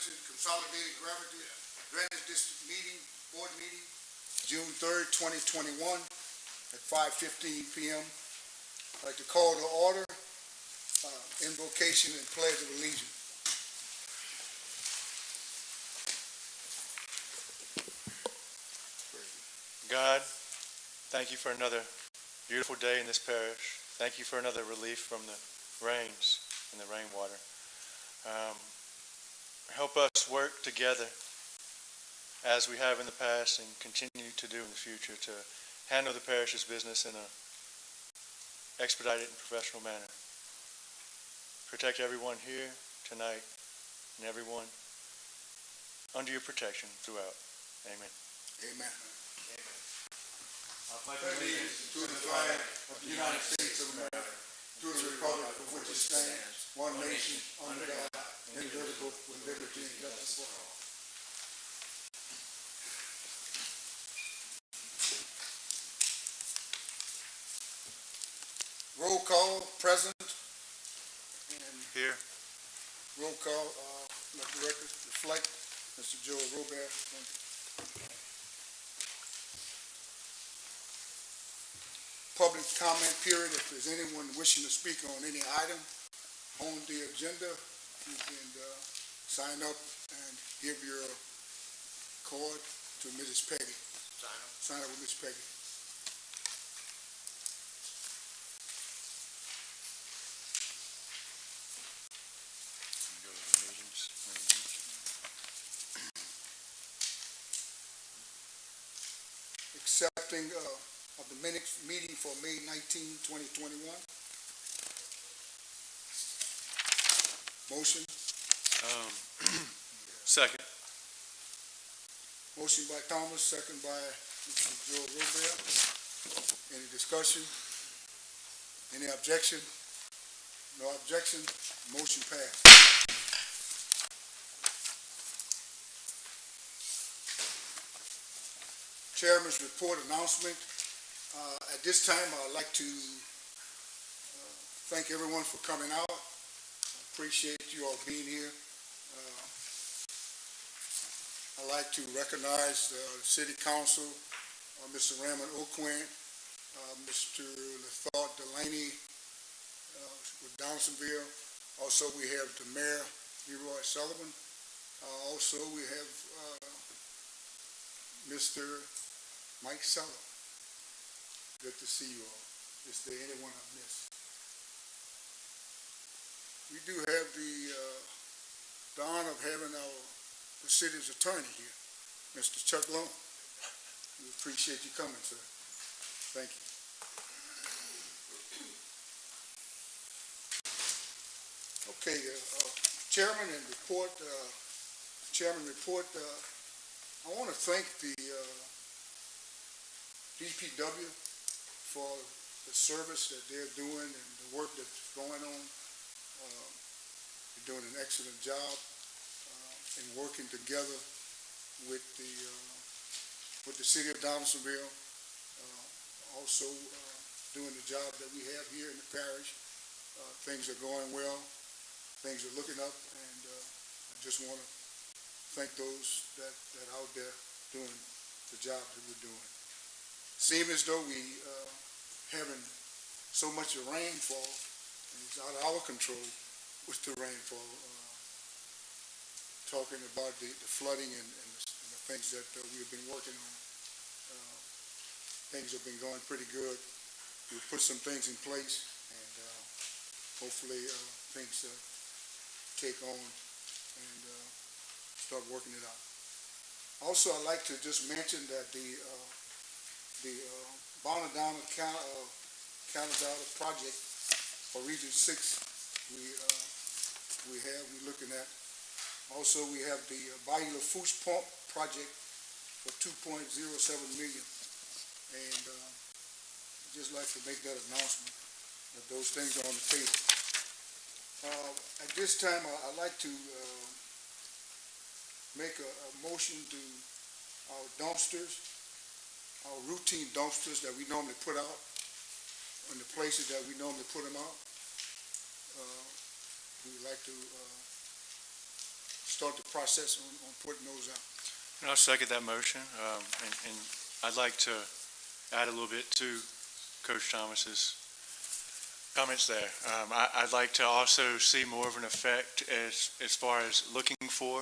Ascension Consolidated Drainage District Board meeting, June 3rd, 2021 at 5:15 p.m. I'd like to call to order invocation and pledge of allegiance. God, thank you for another beautiful day in this parish. Thank you for another relief from the rains and the rainwater. Help us work together as we have in the past and continue to do in the future to handle the parish's business in an expedited and professional manner. Protect everyone here tonight and everyone under your protection throughout. Amen. Amen. I pledge allegiance to the flag of the United States of America, to the republic for which it stands, one nation, under God, indivisible, with liberty and justice for all. Roll call, present. And Here. roll call, let the record reflect, Mr. Joe Robert. Public comment period. If there's anyone wishing to speak on any item on the agenda, you can sign up and give your card to Mrs. Peggy. Sign up with Mrs. Peggy. Go to the meetings. Accepting of the minutes meeting for May 19, 2021. Motion. Second. Motion by Thomas, second by Mr. Joe Robert. Any discussion? Any objection? No objection. Motion passed. Chairman's report announcement. At this time, I'd like to thank everyone for coming out. I appreciate you all being here. I'd like to recognize the City Council, Mr. Raymond O'Quinn, Mr. Lethart Delaney with Downsonville. Also, we have the Mayor, Leroy Sullivan. Also, we have Mr. Mike Seller. Good to see you all. Is there anyone I've missed? We do have the honor of having the city's attorney here, Mr. Chuck Long. We appreciate you coming, sir. Thank you. Okay, Chairman report. I want to thank the DPW for the service that they're doing and the work that's going on. They're doing an excellent job in working together with the city of Downsonville. Also doing the job that we have here in the parish. Things are going well. Things are looking up, and I just want to thank those that are out there doing the job that we're doing. Seems as though we having so much of rainfall, and it's out of our control with the rainfall. Talking about the flooding and the things that we've been working on. Things have been going pretty good. We've put some things in place, and hopefully things take on and start working it out. Also, I'd like to just mention that the Bonadonna Canada project for Region 6 we're looking at. Also, we have the Bayou Lafourche Pump project for $2.07 million, and I'd just like to make that announcement that those things are on the table. At this time, I'd like to make a motion to our dumpsters, our routine dumpsters that we normally put out in the places that we normally put them out. We would like to start the process on putting those out. And I'll second that motion, and I'd like to add a little bit to Coach Thomas's comments there. I'd like to also see more of an effect as far as looking for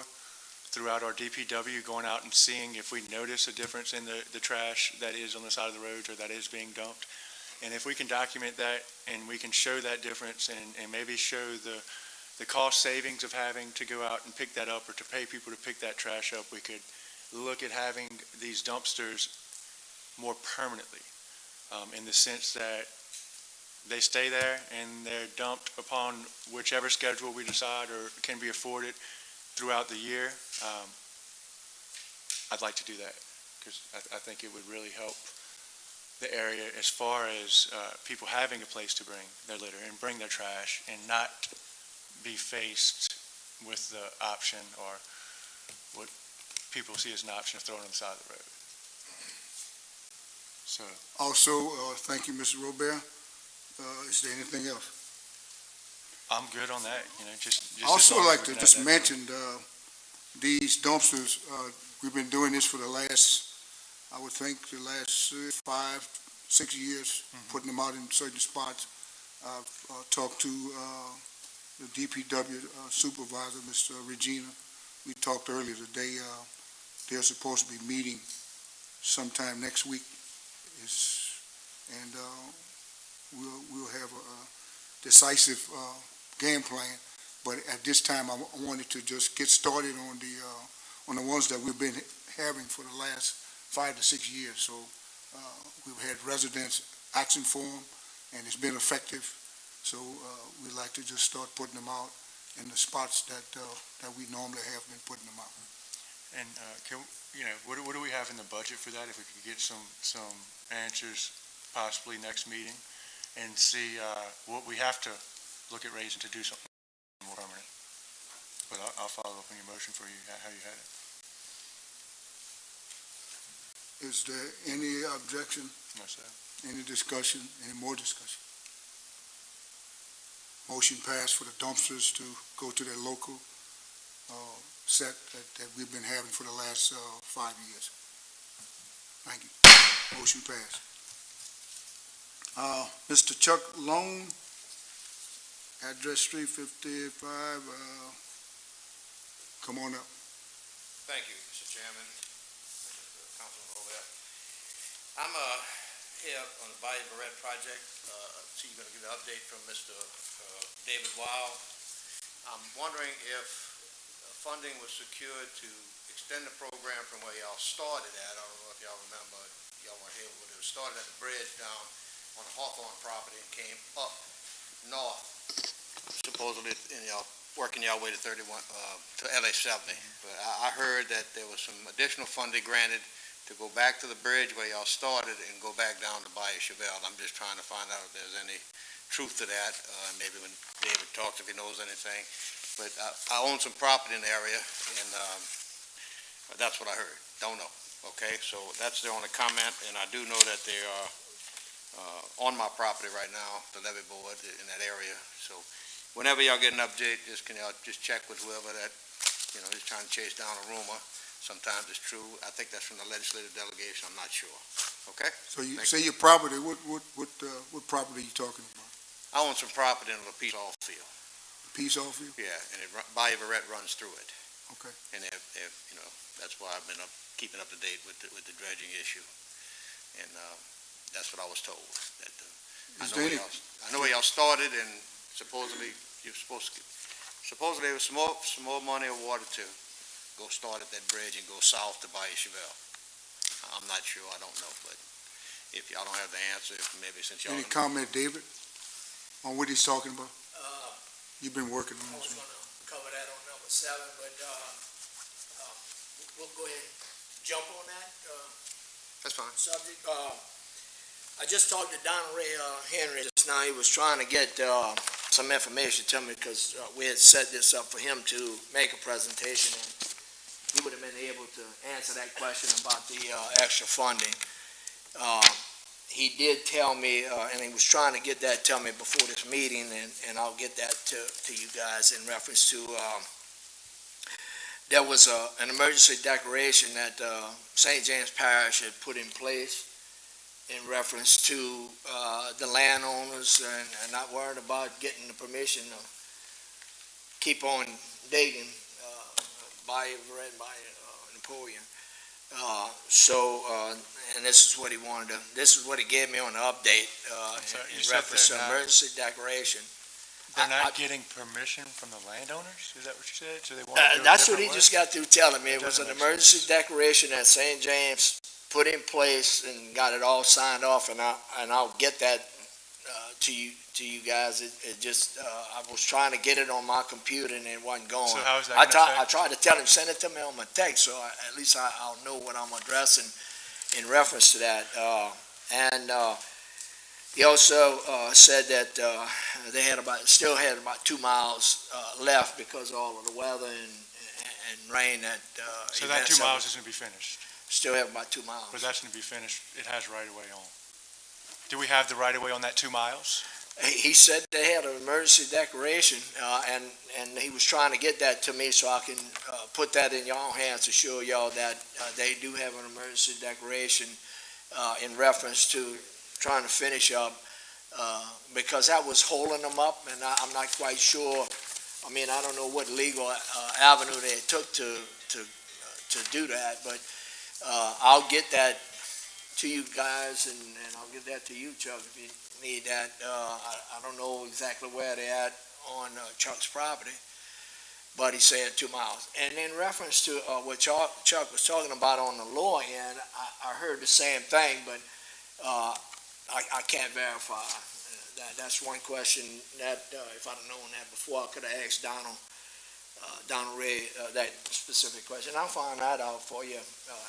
throughout our DPW, going out and seeing if we notice a difference in the trash that is on the side of the roads or that is being dumped. And if we can document that and we can show that difference and maybe show the cost savings of having to go out and pick that up or to pay people to pick that trash up, we could look at having these dumpsters more permanently, in the sense that they stay there and they're dumped upon whichever schedule we decide or can be afforded throughout the year. I'd like to do that because I think it would really help the area as far as people having a place to bring their litter and bring their trash and not be faced with the option or what people see as an option of throwing on the side of the road. So, Also, thank you, Mr. Robert. Is there anything else? I'm good on that, just. I also as long as like we to can just add that mention, these dumpsters, we've been doing this for the last, I would think, the last 5, 6 years, putting them out in certain spots. I've talked to the DPW supervisor, Mr. Regina. We talked earlier today. They're supposed to be meeting sometime next week, and we'll have a decisive game plan. But at this time, I wanted to just get started on the ones that we've been having for the last 5 to 6 years. So we've had residents asking for them, and it's been effective. So we'd like to just start putting them out in the spots that we normally have been putting them out. And what do we have in the budget for that? If we could get some answers possibly next meeting and see what we have to look at raising to do something more permanent. But I'll follow up on your motion for you, how you had it. Is there any objection, No, sir. any discussion, any more discussion? Motion passed for the dumpsters to go to their local set that we've been having for the last 5 years. Thank you. Motion passed. Mr. Chuck Long, address 355, come on up. Thank you, Mr. Chairman, Councilman Robert. I'm here on the Bayou Barrett project. So you're going to give an update from Mr. David Weil. I'm wondering if funding was secured to extend the program from where y'all started at. I don't know if y'all remember, y'all weren't here, but it was started at the bridge down on the Hawthorne property and came up north, supposedly, and y'all working y'all way to 31 to LA 70. But I heard that there was some additional funding granted to go back to the bridge where y'all started and go back down to Bayou Chevelle. I'm just trying to find out if there's any truth to that. Maybe when David talks, if he knows anything. But I own some property in the area, and that's what I heard. Don't know. Okay, so that's the only comment, and I do know that they are on my property right now, the levee board in that area. So whenever y'all get an update, can y'all just check with whoever that, is trying to chase down a rumor. Sometimes it's true. I think that's from the legislative delegation. I'm not sure. Okay? So you say your property, what property are you talking about? I own some property in a piece of field. Peace off you? Yeah, and Bayou Barrett runs through it. Okay. And if that's why I've been keeping up to date with the dredging issue. And that's what I was told. That I know where y'all started, and supposedly there was some more money awarded to go start at that bridge and go south to Bayou Chevelle. I'm not sure. I don't know, but if y'all don't have the answer, maybe since y'all. Any comment, David, on what he's talking about? You've been working on I was this. going to cover that on number 7, but we'll go ahead and jump on that That's fine. subject. I just talked to Don Ray Henry just now. He was trying to get some information to me because we had set this up for him to make a presentation, and he would have been able to answer that question about the extra funding. He did tell me, and he was trying to get that to me before this meeting, and I'll get that to you guys in reference to there was an emergency declaration that St. James Parish had put in place in reference to the landowners and not worried about getting the permission to keep on digging by Napoleon. And this is what he wanted to, this is what he gave me on the update in reference to emergency declaration. They're not getting permission from the landowners? Is that what you said? So they want to do it That's what he different just got through telling me. It was an doesn't make emergency declaration that St. James put in place and got it all signed off, and I'll get that to you guys. It just I was trying to get it on my computer and it wasn't going. So how is that I gonna affect? tried to tell him, send it to me on my text, so at least I'll know what I'm addressing in reference to that. He also said that they still had about 2 miles left because of all of the weather and rain that. So that 2 miles is going to be finished, Still have about 2 miles. but that's going to be finished. It has right of way on. Do we have the right of way on that 2 miles? He said they had an emergency declaration, and he was trying to get that to me so I can put that in y'all hands to show y'all that they do have an emergency declaration in reference to trying to finish up, because that was holding them up, and I'm not quite sure. I mean, I don't know what legal avenue they took to do that, but I'll get that to you guys, and I'll get that to you, Chuck, if you need that. I don't know exactly where they're at on Chuck's property, but he said 2 miles. And in reference to what Chuck was talking about on the lower end, I heard the same thing, but I can't verify. That's one question that if I'd have known that before, I could have asked Donald Ray that specific question. I'll find that out for you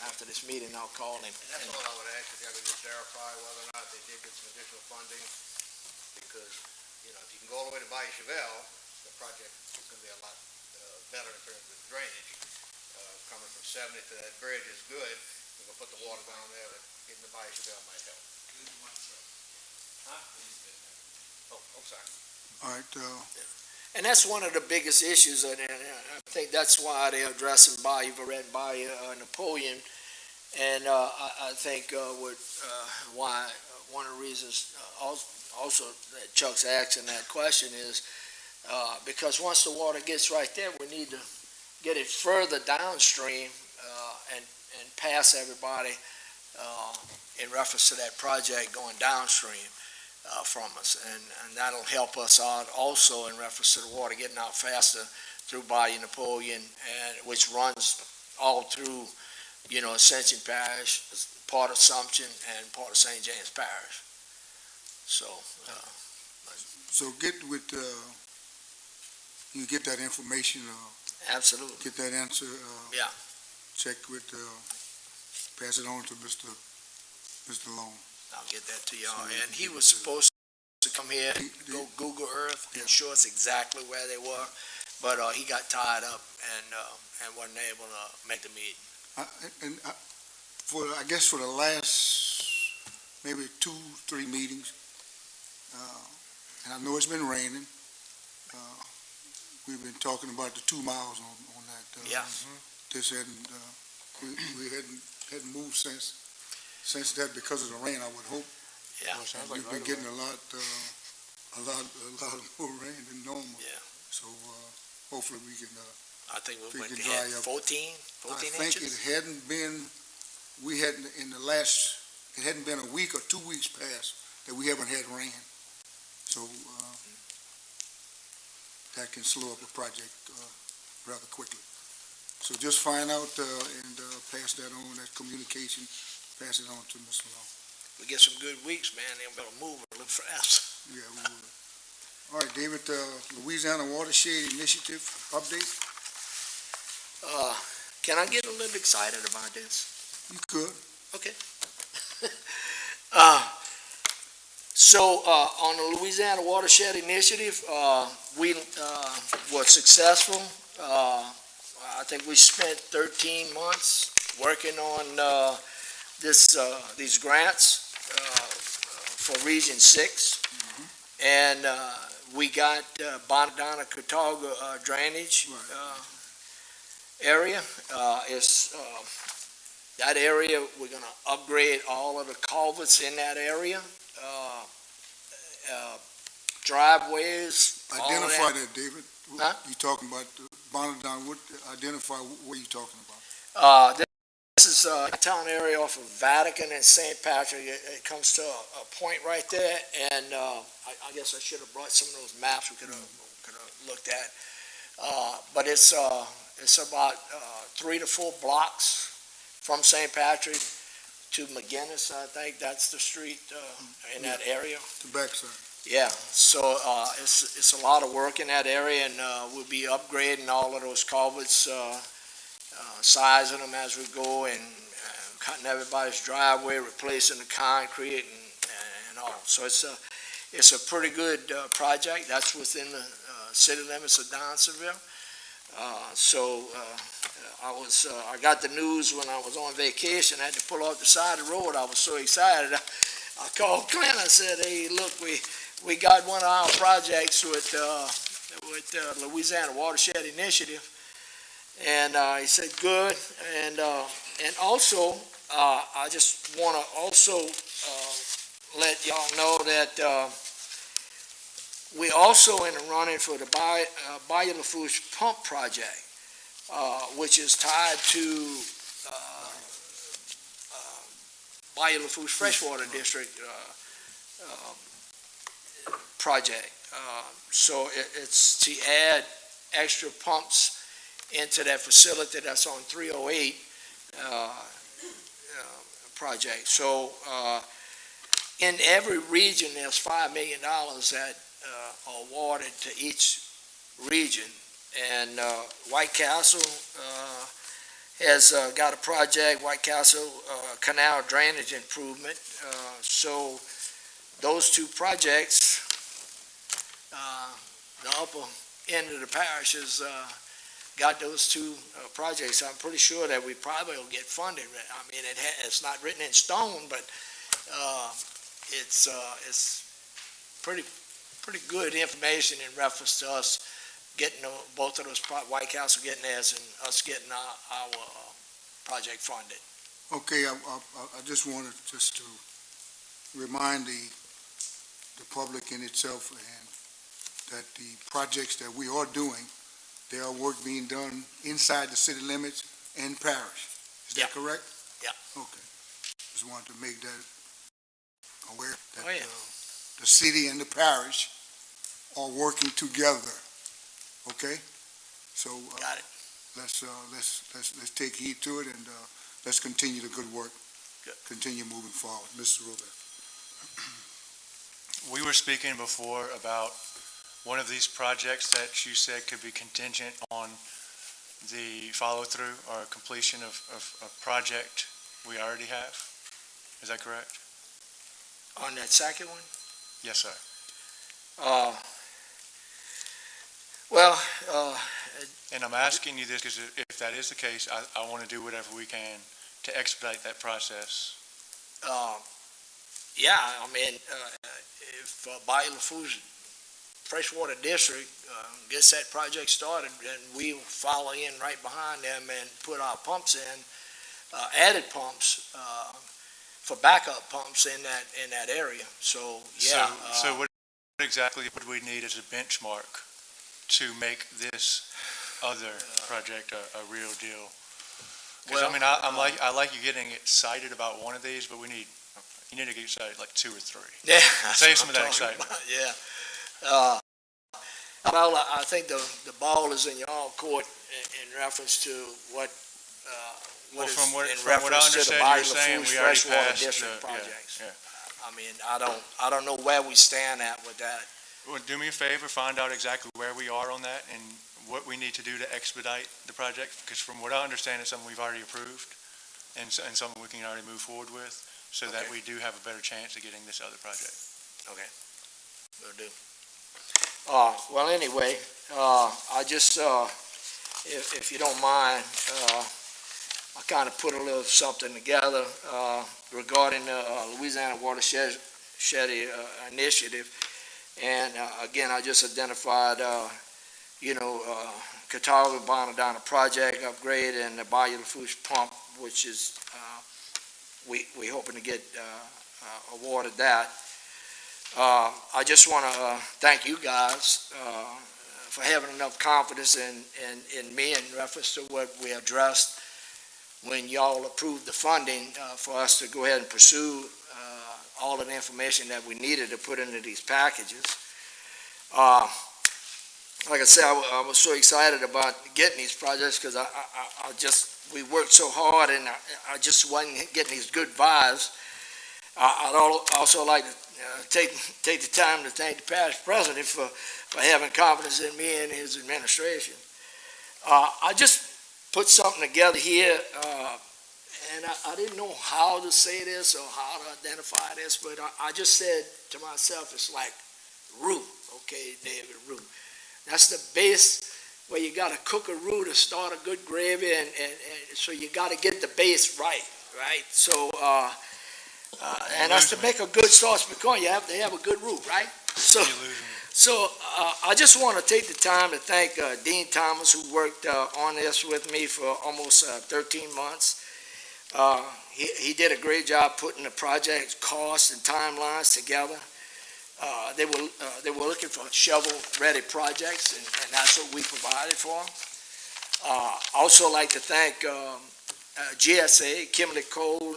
after this meeting. I'll call him. And that's all I would ask, if you could just verify whether or not they did get some additional funding, because, you know, if you can go all the way to Bayou Chevelle, the project is gonna be a lot better in terms of drainage. Coming from 70 to that bridge is good. We're gonna put the water down there, but getting to Bayou Chevelle might help. Huh? Oh, I'm sorry. All right, And that's one of the biggest issues, and I think that's why they're addressing Bayou Verret, Bayou Napoleon. And I think why one of the reasons also that Chuck's asking that question is because once the water gets right there, we need to get it further downstream and pass everybody in reference to that project going downstream from us, and that'll help us out also in reference to the water getting out faster through Bayou Napoleon, and which runs all through, you know, Ascension Parish, part of Assumption, and part of St. James Parish. So, so get with, you get that information, absolutely, get that answer. Yeah. Check with, pass it on to Mr. Long. I'll get that to y'all. So And he you was get to- supposed to come here, go Google Earth, and show us exactly where they were, but he got tied up and wasn't able to make the meeting. I guess for the last maybe 2-3 meetings, and I know it's been raining, we've been talking about the 2 miles on that. Yeah. This hadn't, we hadn't moved since that because of the rain, I would hope. Yeah. And we've been getting a lot more rain than normal. Yeah. So, hopefully we can, I think we We went can ahead dry up. 14 I think it inches. hadn't been, it hadn't been a week or 2 weeks past that we haven't had rain. So, that can slow up a project, rather quickly. So just find out, and, pass that on, that communication, pass it on to Mr. Long. We get some good weeks, man. They'll be able to move a little fast. Yeah, we will. All right, David, Louisiana Watershed Initiative update? Can I get a little excited about this? You could. Okay. So, on the Louisiana Watershed Initiative, we were successful. I think we spent 13 months working on these grants for Region 6. And we got Bonadonna Catawba drainage. Right. area. That area, we're gonna upgrade all of the culverts in that area, driveways, all of Identify that. that, David. Huh? You talking about Bonadon, identify what you talking about? This is a town area off of Vatican and St. Patrick. It comes to a point right there, and I guess I should have brought some of those maps we could have looked at. But it's about 3 to 4 blocks from St. Patrick to McGinnis, I think that's the street in that area. The backside. Yeah, so it's a lot of work in that area, and we'll be upgrading all of those culverts, sizing them as we go, and cutting everybody's driveway, replacing the concrete and all. So it's a pretty good project. That's within the city limits of Donaldsonville. I got the news when I was on vacation. I had to pull off the side of the road. I was so excited. I called Clint. I said, "Hey, look, we got one of our projects with Louisiana Watershed Initiative." And he said, "Good." And also, I just want to also let y'all know that we also in the running for the Bayou Lafourche Pump Project, which is tied to Bayou Lafourche Freshwater District project. So it's to add extra pumps into that facility that's on 308 project. So in every region, there's $5 million that are awarded to each region. And White Castle has got a project, White Castle Canal Drainage Improvement. So those two projects, the upper end of the parish has got those two projects. I'm pretty sure that we probably will get funded. I mean, it's not written in stone, but it's pretty good information in reference to us getting both of those, White Castle getting theirs and us getting our project funded. Okay, I just wanted to remind the public in itself and that the projects that we are doing, there are work being done inside the city limits and parish. Is that correct? Yeah. Okay. Just wanted to make that aware that Oh, yeah. the city and the parish are working together. Okay? So Got it. let's take heed to it, and let's continue the good work. Good. Continue moving forward. Mr. Robert. We were speaking before about one of these projects that you said could be contingent on the follow-through or completion of a project we already have. Is that correct? On that second one? Yes, sir. And I'm asking you this because if that is the case, I want to do whatever we can to expedite that process. Yeah, I mean, if Bayou Lafourche Freshwater District gets that project started, then we'll follow in right behind them and put our pumps in, added pumps for backup pumps in that area. So yeah. So what exactly would we need as a benchmark to make this other project a real deal? Because Well, I mean, I like you getting excited about one of these, but you need to get excited like 2 or 3. Yeah. Save that's some of what that I'm talking excitement. about, yeah. Well, I think the ball is in your court in reference to what Well, is from what in I reference to the understand, Bayou you're saying Lafourche we already Freshwater passed District the, projects. yeah. I mean, I don't know where we stand at with that. Well, do me a favor, find out exactly where we are on that and what we need to do to expedite the project, because from what I understand, it's something we've already approved and something we can already move forward with, so that Okay. we do have a better chance of getting this other project. Okay. Will do. Well, anyway, I just, if you don't mind, I kind of put a little something together regarding the Louisiana Watershed Initiative. And again, I just identified Catawba Bonadonna project upgrade and the Bayou Lafourche pump, which is, we hoping to get awarded that. I just want to thank you guys for having enough confidence in me in reference to what we addressed when y'all approved the funding for us to go ahead and pursue all of the information that we needed to put into these packages. Like I said, I was so excited about getting these projects because we worked so hard and I just wasn't getting these good vibes. I'd also like to take the time to thank the past president for having confidence in me and his administration. I just put something together here, and I didn't know how to say this or how to identify this, but I just said to myself, it's like roux, okay, David, roux. That's the base where you got to cook a roux to start a good gravy, and so you got to get the base right? So, and that's to make a good sauce pecan, you have to have a good roux, right? So I just want to take the time to thank Dean Thomas, who worked on this with me for almost 13 months. He did a great job putting the project costs and timelines together. They were looking for shovel-ready projects, and that's what we provided for them. Also like to thank GSA, Kimberly Cole,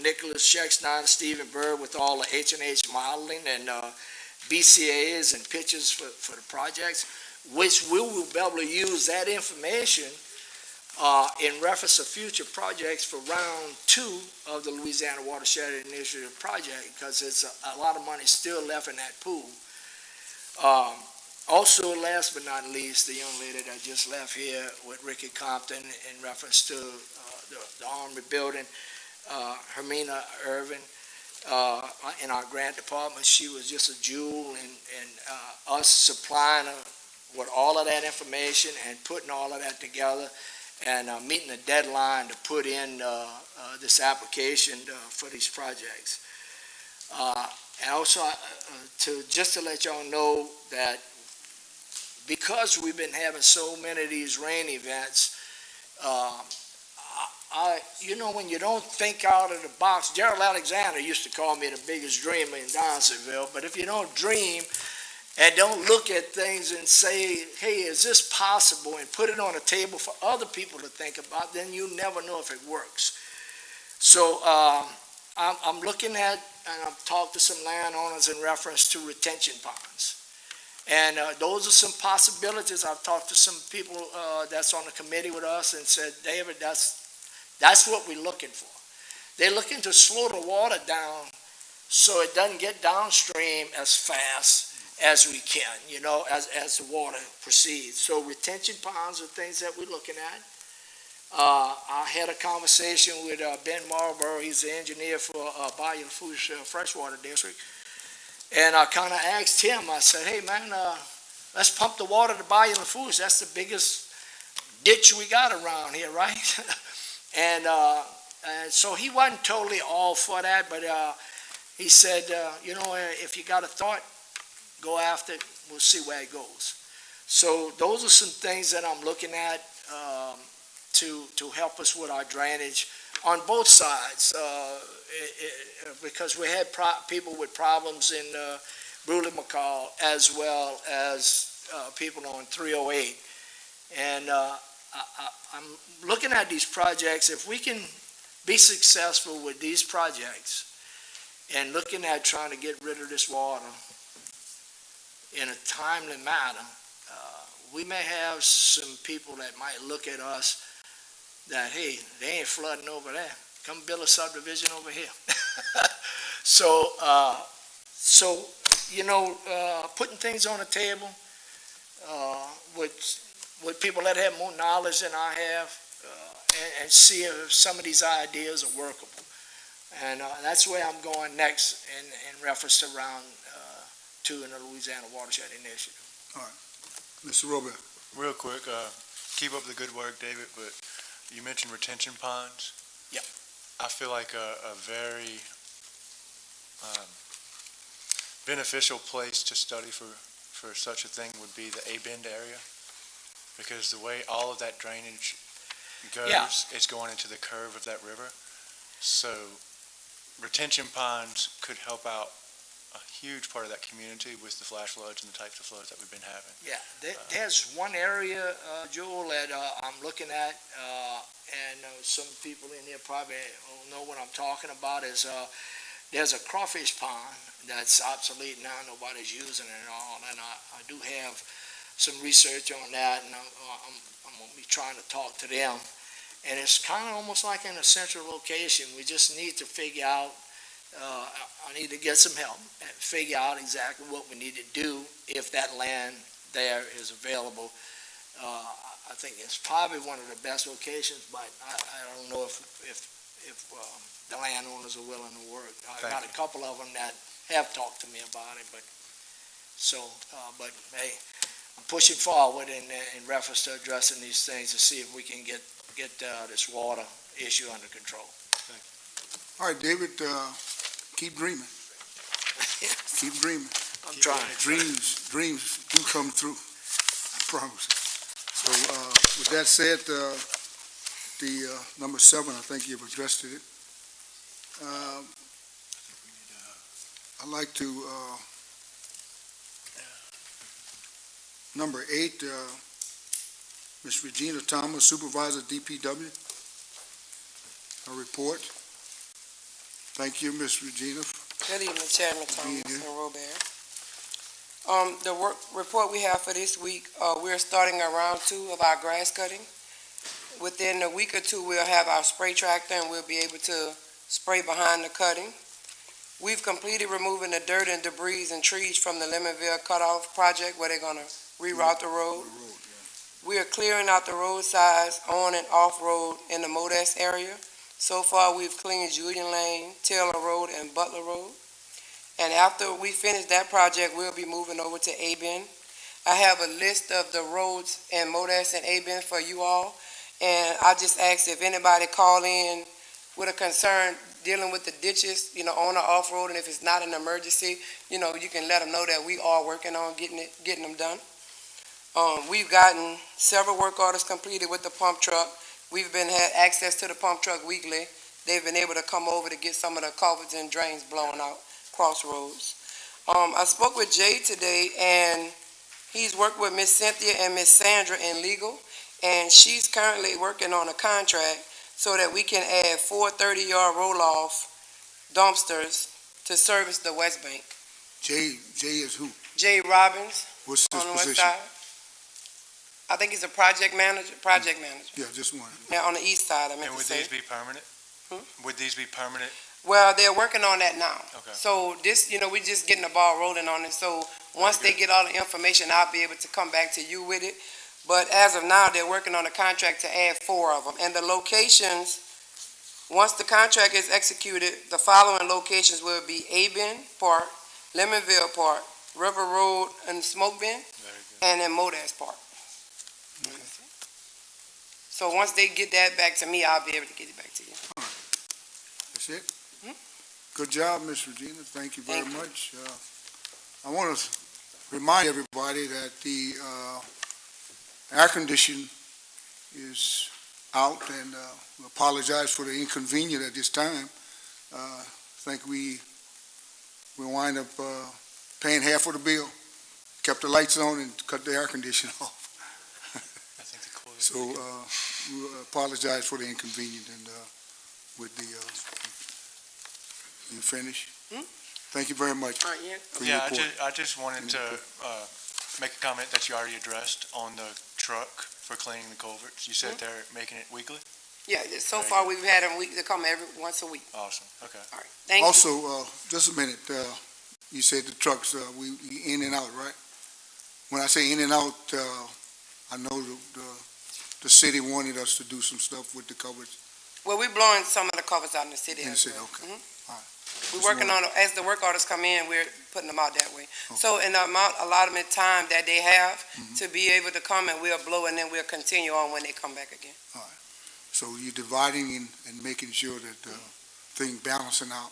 Nicholas Scheckstein, Stephen Bird with all the H&H modeling and BCAs and pictures for the projects, which we will be able to use that information in reference to future projects for round 2 of the Louisiana Watershed Initiative project, because there's a lot of money still left in that pool. Also, last but not least, the young lady that just left here with Ricky Compton in reference to the Army building, Hermina Irvin, in our grant department. She was just a jewel in us supplying her with all of that information and putting all of that together and meeting the deadline to put in this application for these projects. And also, just to let y'all know that because we've been having so many of these rain events, when you don't think out of the box, Gerald Alexander used to call me the biggest dreamer in Donaldsonville, but if you don't dream and don't look at things and say, hey, is this possible, and put it on a table for other people to think about, then you never know if it works. So I'm looking at, and I've talked to some landowners in reference to retention ponds. And those are some possibilities. I've talked to some people that's on the committee with us and said, David, that's what we're looking for. They're looking to slow the water down so it doesn't get downstream as fast as we can, as the water proceeds. So retention ponds are things that we're looking at. I had a conversation with Ben Marlborough. He's the engineer for Bayou Lafourche Freshwater District. And I kind of asked him, I said, hey, man, let's pump the water to Bayou Lafourche. That's the biggest ditch we got around here, right? And so he wasn't totally all for that, but he said, if you got a thought, go after it. We'll see where it goes. So those are some things that I'm looking at to help us with our drainage on both sides, because we had people with problems in Bruley McCall as well as people on 308. And I'm looking at these projects. If we can be successful with these projects and looking at trying to get rid of this water in a timely manner, we may have some people that might look at us that, hey, they ain't flooding over there. Come build a subdivision over here. So putting things on the table with people that have more knowledge than I have, and see if some of these ideas are workable. And that's where I'm going next in reference to round 2 in the Louisiana Watershed Initiative. All right. Mr. Robert. Real quick, keep up the good work, David, but you mentioned retention ponds. Yeah. I feel like a very beneficial place to study for such a thing would be the A-Bend area. because the way all of that drainage Yeah. goes, it's going into the curve of that river. So retention ponds could help out a huge part of that community with the flash floods and the types of floods that we've been having. Yeah, there's one area, Joel, that I'm looking at, and some people in here probably don't know what I'm talking about, is there's a crawfish pond that's obsolete now, nobody's using it at all, and I do have some research on that, and I'm gonna be trying to talk to them. And it's kind of almost like in a central location. We just need to figure out, I need to get some help and figure out exactly what we need to do if that land there is available. I think it's probably one of the best locations, but I don't know if the landowners are willing to work. I got a couple of them that have talked to me about it, but hey, I'm pushing forward in reference to addressing these things to see if we can get this water issue under control. All right, David, keep dreaming. Keep dreaming. I'm trying. Dreams do come through, I promise. So, with that said, the number 7, I think you've addressed it. I'd like to, number 8, Ms. Regina Thomas, Supervisor, DPW. A report. Thank you, Ms. Regina. Good evening, Chairman Thomas Being and here. Robert. The work report we have for this week, we're starting round 2 of our grass cutting. Within a week or 2, we'll have our spray tractor and we'll be able to spray behind the cutting. We've completed removing the dirt and debris and trees from the Lemonville cutoff project where they're gonna reroute the road. We are clearing out the roadsides on and off road in the Modas area. So far, we've cleaned Julian Lane, Taylor Road, and Butler Road. And after we finish that project, we'll be moving over to A-Bin. I have a list of the roads in Modas and A-Bin for you all. And I just ask if anybody call in with a concern dealing with the ditches, on or off road, and if it's not an emergency, you can let them know that we are working on getting them done. We've gotten several work orders completed with the pump truck. We've had access to the pump truck weekly. They've been able to come over to get some of the culverts and drains blown out, crossroads. I spoke with Jay today, and he's worked with Miss Cynthia and Miss Sandra in legal, and she's currently working on a contract so that we can add 4 30-yard roll-off dumpsters to service the West Bank. Jay is who? Jay Robbins What's his on the west position? side. I think he's a project manager. Yeah, just one. Now, on the east side, I meant And to would say. these be permanent? Would these be permanent? Well, they're working on that now. Okay. So this, we're just getting the ball rolling on it. So once they get all the information, I'll be able to come back to you with it. But as of now, they're working on a contract to add 4 of them. And the locations, once the contract is executed, the following locations will be A-Bin Park, Lemonville Park, River Road and Smoke Bin, Very good. and then Modas Park. So once they get that back to me, I'll be able to get it back to you. That's it? Good job, Ms. Regina. Thank you very Thank you. much. I want to remind everybody that the air condition is out, and we apologize for the inconvenience at this time. I think we wind up paying half of the bill, kept the lights on and cut the air conditioner off. I think the coil. So we apologize for the inconvenience, and with the, you finish? Thank you very much All right, yeah. for your Yeah, report. I just wanted to make a comment that you already addressed on the truck for cleaning the culverts. You said they're making it weekly? Yeah, so Very far good. we've had them to come once a week. Awesome, okay. All right, thank you. Also, just a minute, you said the trucks, we in and out, right? When I say in and out, I know the city wanted us to do some stuff with the covers Well, we're blowing some of the covers out in the city. in the as city, well. okay. Mhm. All right. We're working on, as the work orders come in, we're putting them out that way. Okay. So in the amount, allotment time that they have to be able to come, and we'll blow, and then we'll continue on when they come back again. So you're dividing and making sure that thing balancing out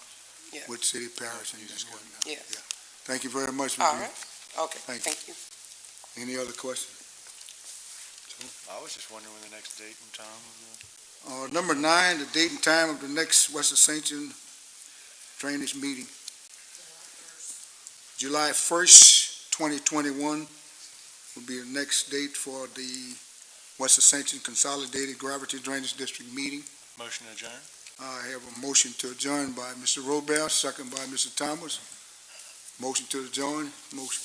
Yeah. with city, parish, and just whatnot. Yeah. Thank you very much, All Regina. right, okay, Thank you. thank you. Any other questions? I was just wondering when the next date and time was. Number 9, the date and time of the next West Ascension drainage meeting. July 1st, 2021 will be the next date for the West Ascension Consolidated Gravity Drainage District meeting. Motion to adjourn? I have a motion to adjourn by Mr. Robert, second by Mr. Thomas. Motion to adjourn, motion.